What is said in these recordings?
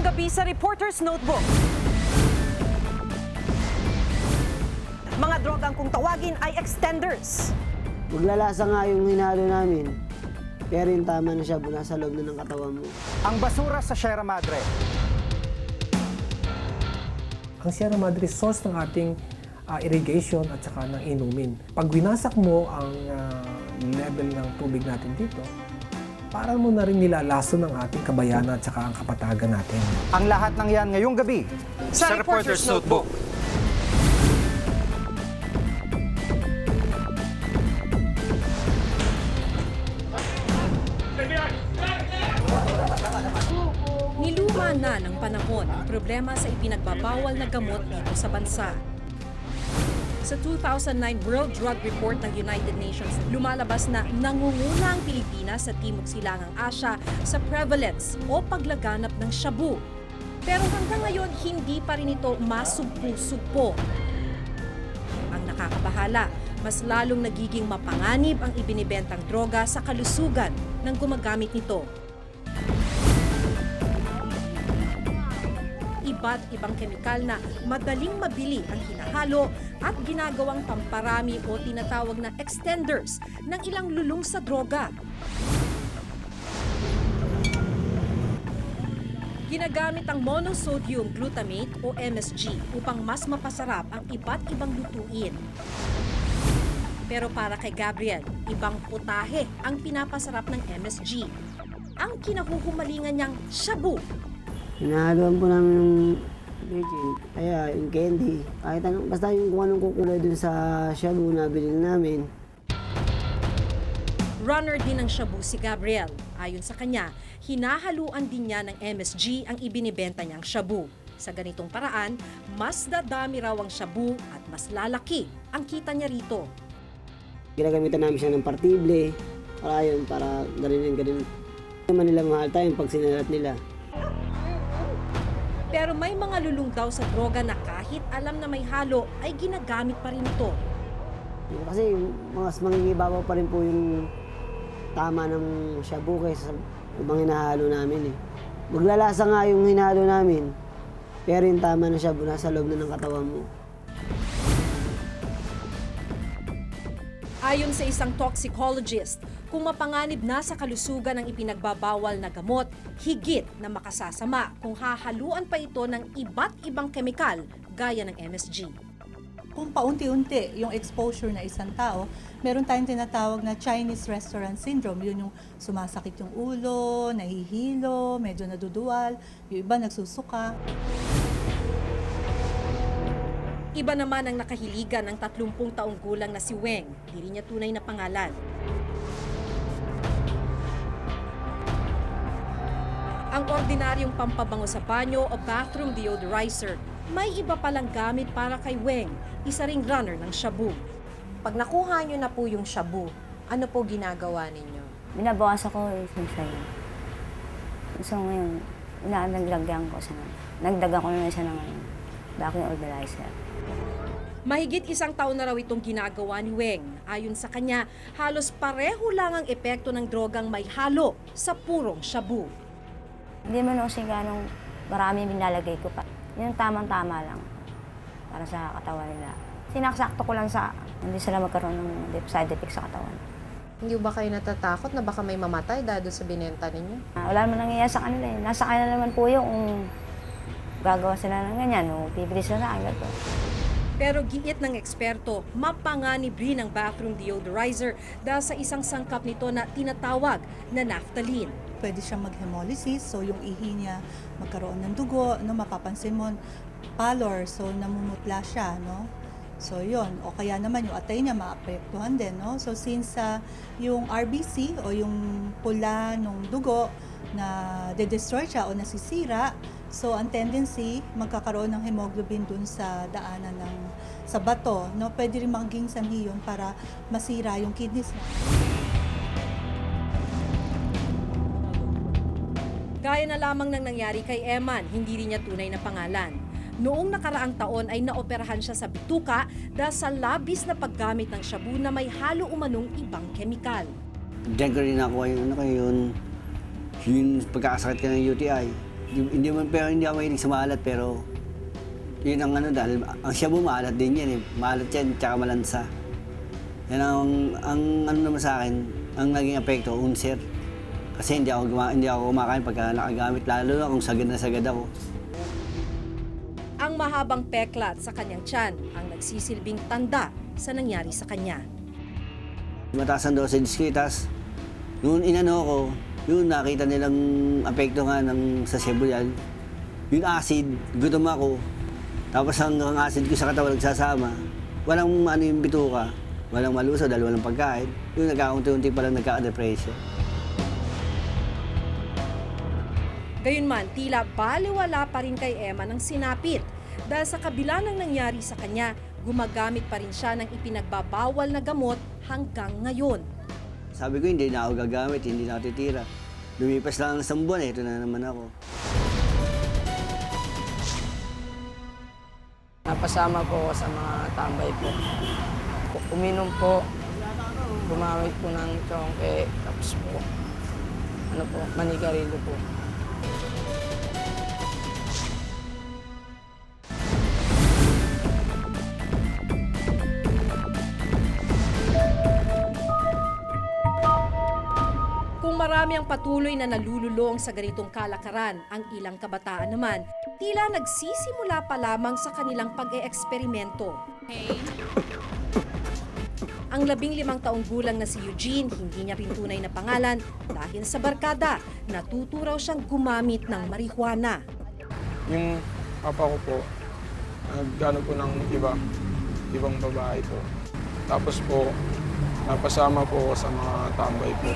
gabi sa Reporter's Notebook. Mga drogang kung tawagin ay extenders. Maglalasa nga yung hinalo namin. Pero yung tama na siya, nasa loob na ng katawan mo. Ang basura sa Sierra Madre. Ang Sierra Madre source ng ating irrigation at saka ng inumin. Pag winasak mo ang level ng tubig natin dito, parang mo na rin nilalaso ng ating kabayanan at saka ang kapatagan natin. Ang lahat ng yan ngayong gabi Sa Reporter's Notebook. Niluma na ng panahon ang problema sa ipinagbabawal na gamot dito sa bansa. Sa 2009 World Drug Report ng United Nations, lumalabas na nangunguna ang Pilipinas sa Timog Silangang Asya sa prevalence o paglaganap ng shabu. Pero hanggang ngayon, hindi pa rin ito masugpo-sugpo. Ang nakakabahala, mas lalong nagiging mapanganib ang ibinibentang droga sa kalusugan ng gumagamit nito. Iba't ibang kemikal na madaling mabili ang hinahalo at ginagawang pamparami o tinatawag na extenders ng ilang lulong sa droga. Ginagamit ang monosodium glutamate o MSG upang mas mapasarap ang iba't ibang lutuin. Pero para kay Gabriel, ibang putahe ang pinapasarap ng MSG. Ang kinahuhumalingan niyang shabu. Hinahaluan po namin yung virgin, kaya yung candy. Kahit anong, basta yung kung anong kukulay dun sa shabu na bilhin namin. Runner din ng shabu si Gabriel. Ayon sa kanya, hinahaluan din niya ng MSG ang ibinibenta niyang shabu. Sa ganitong paraan, mas dadami raw ang shabu at mas lalaki ang kita niya rito. Ginagamitan namin siya ng partible, para yun, para ganun. Hindi naman nila mahal tayo pag sinalat nila. Pero may mga lulong daw sa droga na kahit alam na may halo ay ginagamit pa rin ito. Kasi mas mangingibabaw pa rin po yung tama ng shabu kaysa sa ibang hinahalo namin eh. Maglalasa nga yung hinahalo namin, pero yung tama ng shabu nasa loob na ng katawan mo. Ayon sa isang toxicologist, kung mapanganib na sa kalusugan ang ipinagbabawal na gamot, higit na makasasama kung hahaluan pa ito ng iba't ibang kemikal gaya ng MSG. Kung paunti-unti yung exposure na isang tao, meron tayong tinatawag na Chinese restaurant syndrome. Yun yung sumasakit yung ulo, nahihilo, medyo naduduwal, yung iba nagsusuka. Iba naman ang nakahiligan ng 30 taong gulang na si Weng. Hindi niya tunay na pangalan. Ang ordinaryong pampabango sa banyo o bathroom deodorizer, may iba palang gamit para kay Weng, isa ring runner ng shabu. Pag nakuha nyo na po yung shabu, ano po ginagawa ninyo? Binabawas ako yung sayo. So ngayon, naglagyan ko siya nagdaga ko na siya ng vacuum ordinarizer. Mahigit 1 taon na raw itong ginagawa ni Weng. Ayon sa kanya, halos pareho lang ang epekto ng drogang may halo sa purong shabu. Hindi man kasi ganong marami binalagay ko pa. Yun tamang-tama lang para sa katawan nila. Sinaksakto ko lang sa hindi sila magkaroon ng side effects sa katawan. Hindi ba kayo natatakot na baka may mamatay dahil sa binenta ninyo? Wala naman nangyayari sa kanila eh. Nasa kanila naman po yung gagawa sila ng ganyan o bibili sila na agad. Pero giit ng eksperto, mapanganib rin ang bathroom deodorizer dahil sa isang sangkap nito na tinatawag na naphthalene. Pwede siyang mag-hemolysis, so yung ihi niya magkaroon ng dugo, no, mapapansin mo pallor, so namumutla siya, no? So yun, o kaya naman yung atay niya maapektuhan din, no? So since yung RBC o yung pula ng dugo na de-destroy siya o nasisira, so ang tendency magkakaroon ng hemoglobin dun sa daanan ng sa bato, no? Pwede rin maging sanhi yun para masira yung kidneys niya. Gaya na lamang ng nangyari kay Eman, hindi rin niya tunay na pangalan. Noong nakaraang taon ay naoperahan siya sa bituka dahil sa labis na paggamit ng shabu na may halo umanong ibang kemikal. Diyan ko rin nakuha yung yung pagkakasakit ka ng UTI. Pero hindi ako mahilig sa maalat, pero yun ang ano, dahil ang shabu maalat din yan eh. Maalat yan, tsaka malansa. Yan ang ano naman sa akin, ang naging epekto, unser. Kasi hindi ako kumakain pagka nakagamit, lalo na kung sagad na sagad ako. Ang mahabang peklat sa kanyang tiyan ang nagsisilbing tanda sa nangyari sa kanya. Mataas ang dosage ko, tas noon inano ko, yun nakita nilang apekto nga ng sa sebulyan. Yung acid, gutom ako. Tapos ang acid ko sa katawan nagsasama. Walang ano yung bituka, walang malusaw dahil walang pagkain. Yung nagkaunti-unti palang nagka-depression. Gayunman, tila baliwala pa rin kay Emma ng sinapit. Dahil sa kabila ng nangyari sa kanya, gumagamit pa rin siya ng ipinagbabawal na gamot hanggang ngayon. Sabi ko, hindi na ako gagamit, hindi na ako titira. Lumipas lang ang isang buwan, ito na naman ako. Napasama po ako sa mga tambay po. Uminom po, gumamit po ng tsongke, tapos po, manigarilyo po. Kung marami ang patuloy na nalululong sa ganitong kalakaran, ang ilang kabataan naman, tila nagsisimula pa lamang sa kanilang pag-eeksperimento. Ang 15 taong gulang na si Eugene, hindi niya rin tunay na pangalan dahil sa barkada, natuto raw siyang gumamit ng marijuana. Yung papa ko po, nagano po ng ibang babae po. Tapos po, napasama po ako sa mga tambay po.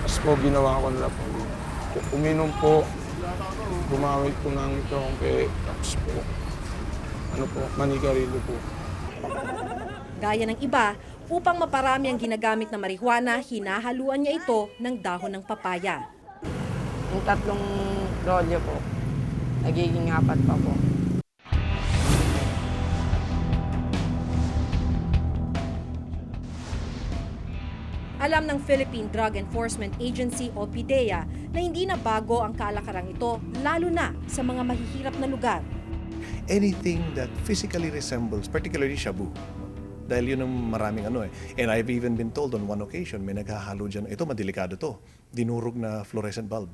Tapos po, ginawa ko nila po. Uminom po, gumamit po ng tsongke, tapos po, manigarilyo po. Gaya ng iba, upang maparami ang ginagamit na marijuana, hinahaluan niya ito ng dahon ng papaya. Yung 3 rolyo po, nagiging 4 pa po. Alam ng Philippine Drug Enforcement Agency o PDEA na hindi na bago ang kalakarang ito, lalo na sa mga mahihirap na lugar. Anything that physically resembles, particularly shabu. Dahil yun ang maraming ano eh. And I've even been told on one occasion, may naghahalo dyan, ito madelikado to, dinurog na fluorescent bulb.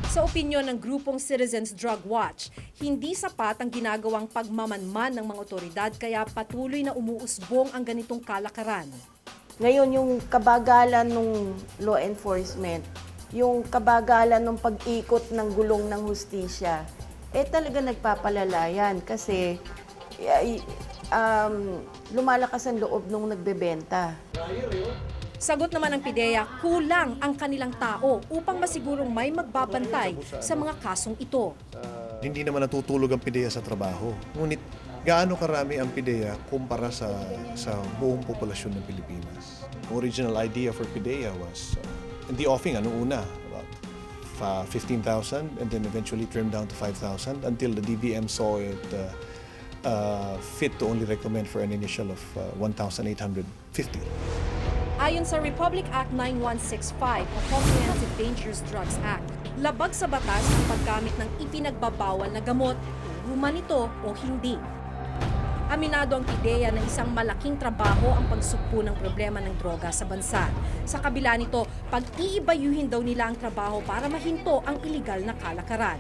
Sa opinyon ng grupong Citizens Drug Watch, hindi sapat ang ginagawang pagmamanman ng mga otoridad kaya patuloy na umuusbong ang ganitong kalakaran. Ngayon, yung kabagalan ng law enforcement, yung kabagalan ng pag-ikot ng gulong ng hustisya, talaga nagpapalala yan kasi lumalakas ang loob nung nagbebenta. Sagot naman ng PDEA, kulang ang kanilang tao upang masigurong may magbabantay sa mga kasong ito. Hindi naman natutulog ang PDEA sa trabaho. Ngunit gaano karami ang PDEA kumpara sa buong populasyon ng Pilipinas. The original idea for PDEA was, in the offing, una, about 15,000 and then eventually trimmed down to 5,000 until the DBM saw it fit to only recommend for an initial of 1,850. Ayon sa Republic Act 9165 o Comprehensive Dangerous Drugs Act, labag sa batas ang paggamit ng ipinagbabawal na gamot, human ito o hindi. Aminado ang PDEA na isang malaking trabaho ang pagsugpo ng problema ng droga sa bansa. Sa kabila nito, pag-iibayuhin daw nila ang trabaho para mahinto ang iligal na kalakaran.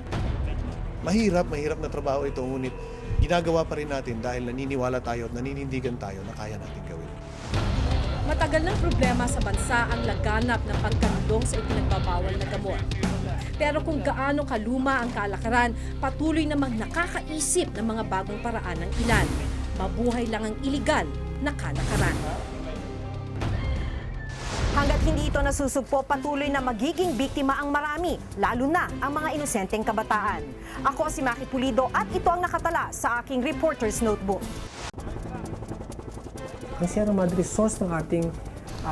Mahirap na trabaho ito, ngunit ginagawa pa rin natin dahil naniniwala tayo at naninindigan tayo na kaya natin gawin. Matagal ng problema sa bansa ang laganap ng pagkandong sa ipinagbabawal na gamot. Pero kung gaano kaluma ang kalakaran, patuloy namang nakakaisip ng mga bagong paraan ng ilan. Mabuhay lang ang iligal na kalakaran. Hanggat hindi ito nasusugpo, patuloy na magiging biktima ang marami, lalo na ang mga inosenteng kabataan. Ako si Maki Pulido at ito ang nakatala sa aking Reporter's Notebook. Ang Sierra Madre source ng ating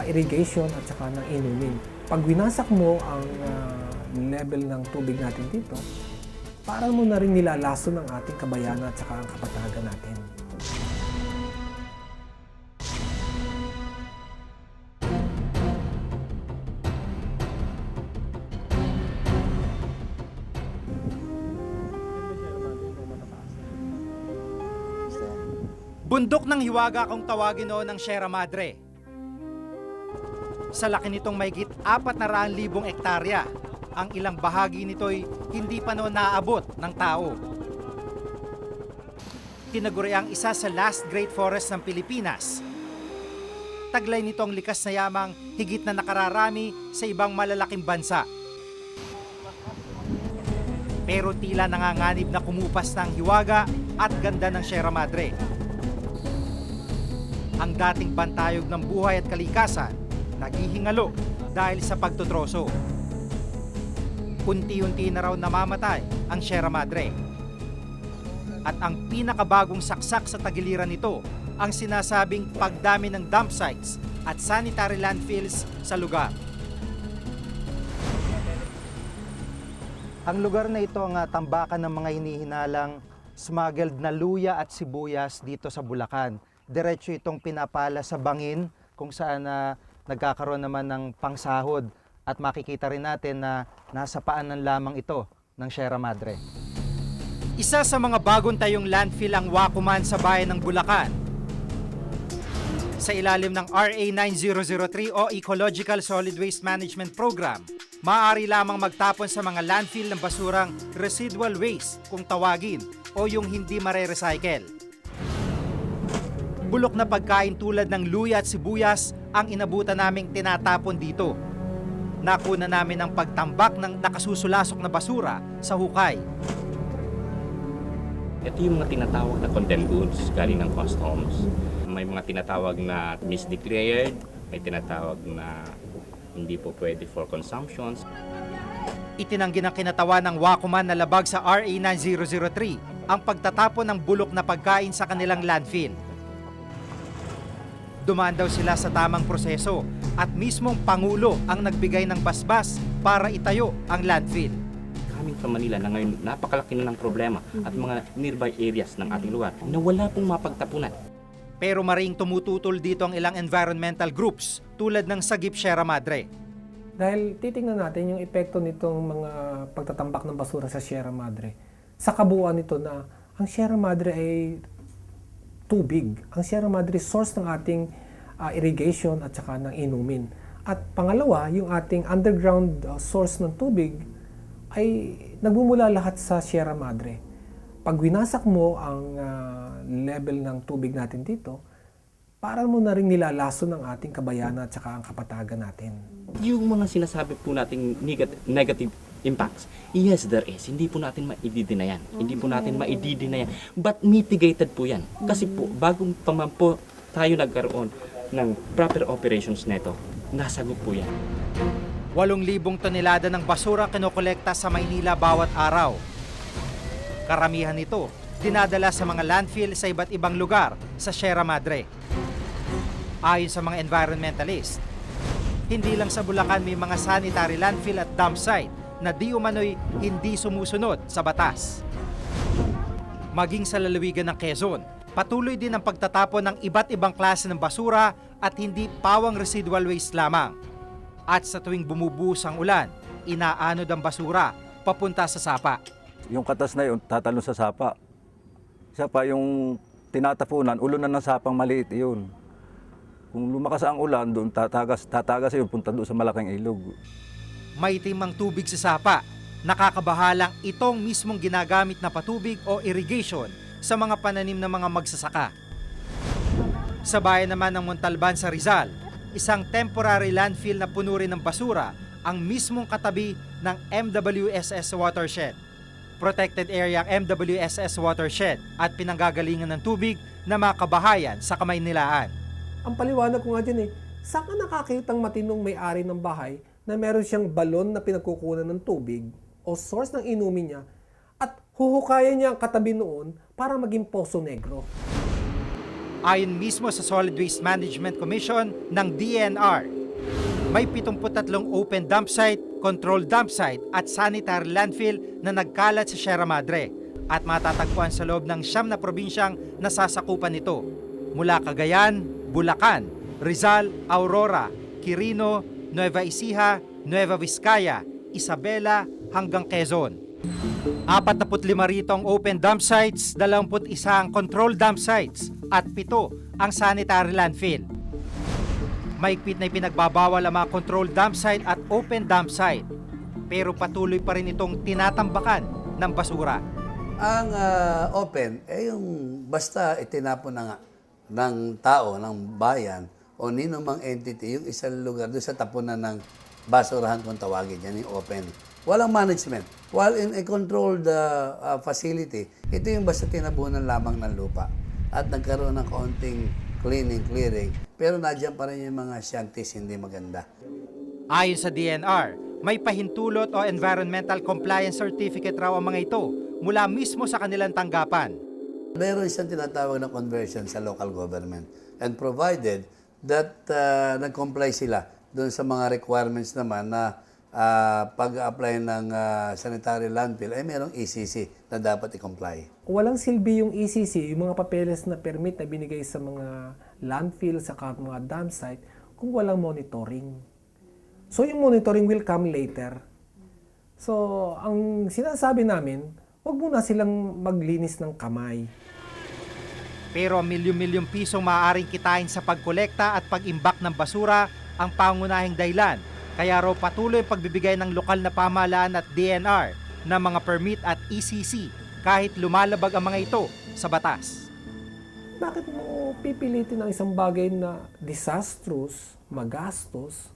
irrigation at saka ng inumin. Pag winasak mo ang level ng tubig natin dito, parang mo na rin nilalason ang ating kabayanan at saka ang kapatagan natin. Bundok ng hiwaga kung tawagin noon ng Sierra Madre. Sa laki nitong mahigit 400,000 ektarya, ang ilang bahagi nito'y hindi pa noon naaabot ng tao. Tinaguri ang isa sa last great forest ng Pilipinas. Taglay nito ang likas na yamang higit na nakararami sa ibang malalaking bansa. Pero tila nanganganib na kumupas na ang hiwaga at ganda ng Sierra Madre. Ang dating bantayog ng buhay at kalikasan, naghihingalo dahil sa pagtutroso. Unti-unti na raw namamatay ang Sierra Madre. At ang pinakabagong saksak sa tagiliran nito, ang sinasabing pagdami ng dump sites at sanitary landfills sa lugar. Ang lugar na ito ang tambakan ng mga hinihinalang smuggled na luya at sibuyas dito sa Bulacan. Diretso itong pinapala sa bangin kung saan nagkakaroon naman ng pangsahod at makikita rin natin na nasa paanan lamang ito ng Sierra Madre. Isa sa mga bagong tayong landfill ang Wacuman sa bayan ng Bulacan. Sa ilalim ng RA 9003 o Ecological Solid Waste Management Program, maaari lamang magtapon sa mga landfill ng basurang residual waste kung tawagin o yung hindi mare-recycle. Bulok na pagkain tulad ng luya at sibuyas ang inabutan naming tinatapon dito. Nakuna namin ang pagtambak ng nakasusulasok na basura sa hukay. Ito yung mga tinatawag na condemned goods galing ng customs. May mga tinatawag na misdeclared, may tinatawag na hindi po pwede for consumptions. Itinanggi ng kinatawan ng Wacuman na labag sa RA 9003 ang pagtatapon ng bulok na pagkain sa kanilang landfill. Dumaan daw sila sa tamang proseso at mismong Pangulo ang nagbigay ng basbas para itayo ang landfill. Coming from Manila na ngayon napakalaki na ng problema at mga nearby areas ng ating lugar na wala pong mapagtapunan. Pero maring tumututol dito ang ilang environmental groups tulad ng Sagip Sierra Madre. Dahil titingnan natin yung epekto nitong mga pagtatambak ng basura sa Sierra Madre. Sa kabuuan nito na ang Sierra Madre ay tubig. Ang Sierra Madre source ng ating irrigation at saka ng inumin. At pangalawa, yung ating underground source ng tubig ay nagmumula lahat sa Sierra Madre. Pag winasak mo ang level ng tubig natin dito, para mo na rin nilalason ng ating kabayanan at saka ang kapatagan natin. Yung mga sinasabi po nating negative impacts, yes there is. Hindi po natin maididinayan. Hindi po natin maididinayan. But mitigated po yan. Kasi po, bagong pa man po tayo nagkaroon ng proper operations neto, nasagot po yan. 8,000 tonelada ng basura kinokolekta sa Maynila bawat araw. Karamihan nito, dinadala sa mga landfill sa iba't ibang lugar sa Sierra Madre. Ayon sa mga environmentalist, hindi lang sa Bulacan may mga sanitary landfill at dump site na di umano'y hindi sumusunod sa batas. Maging sa lalawigan ng Quezon, patuloy din ang pagtatapon ng iba't ibang klase ng basura at hindi pawang residual waste lamang. At sa tuwing bumubuhos ang ulan, inaanod ang basura papunta sa sapa. Yung katas na yun, tatalon sa sapa. Isa pa yung tinatapunan, ulo na ng sapang maliit yun. Kung lumakas ang ulan, doon tatagas yun, punta doon sa malaking ilog. Maitim ang tubig sa sapa. Nakakabahalang itong mismong ginagamit na patubig o irrigation sa mga pananim ng mga magsasaka. Sa bayan naman ng Montalban sa Rizal, isang temporary landfill na puno rin ng basura ang mismong katabi ng MWSS watershed. Protected area ang MWSS watershed at pinanggagalingan ng tubig na mga kabahayan sa Kamaynilaan. Ang paliwanag ko nga dyan saan ka nakakitang matinong may-ari ng bahay na meron siyang balon na pinagkukunan ng tubig o source ng inumin niya at huhukayan niya ang katabi noon para maging Poso Negro? Ayon mismo sa Solid Waste Management Commission ng DNR, may 73 open dump site, controlled dump site at sanitary landfill na nagkalat sa Sierra Madre at matatagpuan sa loob ng 9 na probinsyang nasasakupan nito mula Cagayan, Bulacan, Rizal, Aurora, Quirino, Nueva Ecija, Nueva Vizcaya, Isabela hanggang Quezon. 45 rito ang open dump sites, 21 ang controlled dump sites at 7 ang sanitary landfill. Maigpit na ipinagbabawal ang mga controlled dump site at open dump site. Pero patuloy pa rin itong tinatambakan ng basura. Ang open, yung basta itinapon na nga ng tao, ng bayan, o ninumang entity, yung isang lugar doon sa tapunan ng basurahan kung tawagin yan, yung open. Walang management. While in a controlled facility, ito yung basta tinabunan lamang ng lupa. At nagkaroon ng kaunting clearing, pero nadyan pa rin yung mga shanties hindi maganda. Ayon sa DNR, may pahintulot o environmental compliance certificate raw ang mga ito mula mismo sa kanilang tanggapan. Meron siyang tinatawag na conversion sa local government. And provided that nag-comply sila doon sa mga requirements naman na pag-apply ng sanitary landfill, ay merong ECC na dapat i-comply. Walang silbi yung ECC, yung mga papeles na permit na binigay sa mga landfill, sa mga dump site, kung walang monitoring. So yung monitoring will come later. So ang sinasabi namin, wag muna silang maglinis ng kamay. Pero ang milyon-milyong pisong maaaring kitain sa pagkolekta at pag-imbak ng basura ang pangunahing dahilan. Kaya raw patuloy pagbibigay ng lokal na pamahalaan at DNR ng mga permit at ECC kahit lumalabag ang mga ito sa batas. Bakit mo pipilitin ang isang bagay na disastrous, magastos,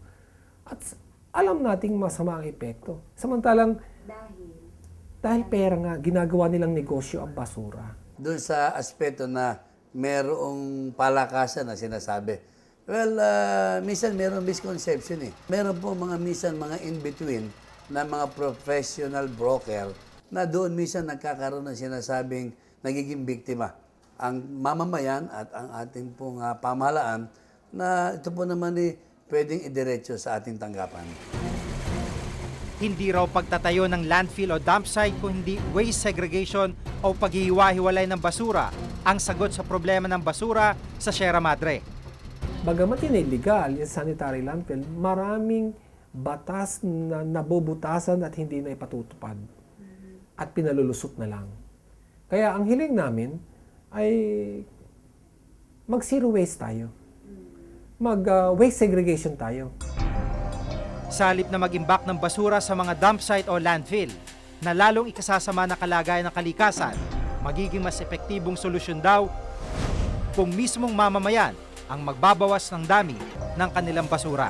at alam nating masama ang epekto? Samantalang, dahil pera nga, ginagawa nilang negosyo ang basura. Doon sa aspeto na merong palakasan na sinasabi, well, minsan meron misconception eh. Meron po minsan mga in-between na mga professional broker na doon minsan nagkakaroon ng sinasabing nagiging biktima ang mamamayan at ang ating pong pamahalaan na ito po naman pwedeng idiretso sa ating tanggapan. Hindi raw pagtatayo ng landfill o dump site kung hindi waste segregation o paghihiwa-hiwalay ng basura ang sagot sa problema ng basura sa Sierra Madre. Bagamat yun illegal, yung sanitary landfill, maraming batas na nabubutasan at hindi na ipatutupad. At pinalulusot na lang. Kaya ang hiling namin ay mag-zero waste tayo. Mag-waste segregation tayo. Sa halip na mag-imbak ng basura sa mga dump site o landfill na lalong ikasasama na kalagayan ng kalikasan, magiging mas epektibong solusyon daw kung mismong mamamayan ang magbabawas ng dami ng kanilang basura.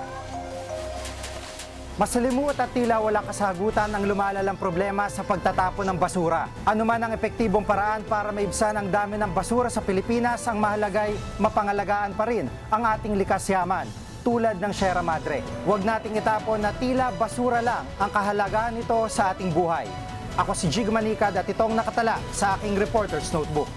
Masalimuot at tila wala kasagutan ang lumalalang problema sa pagtatapon ng basura. Ano man ang epektibong paraan para maibsan ang dami ng basura sa Pilipinas, ang mahalagay mapangalagaan pa rin ang ating likas yaman, tulad ng Sierra Madre. Huwag nating itapon na tila basura lang ang kahalagaan nito sa ating buhay. Ako si Jig Manicad at itong nakatala sa aking Reporter's Notebook.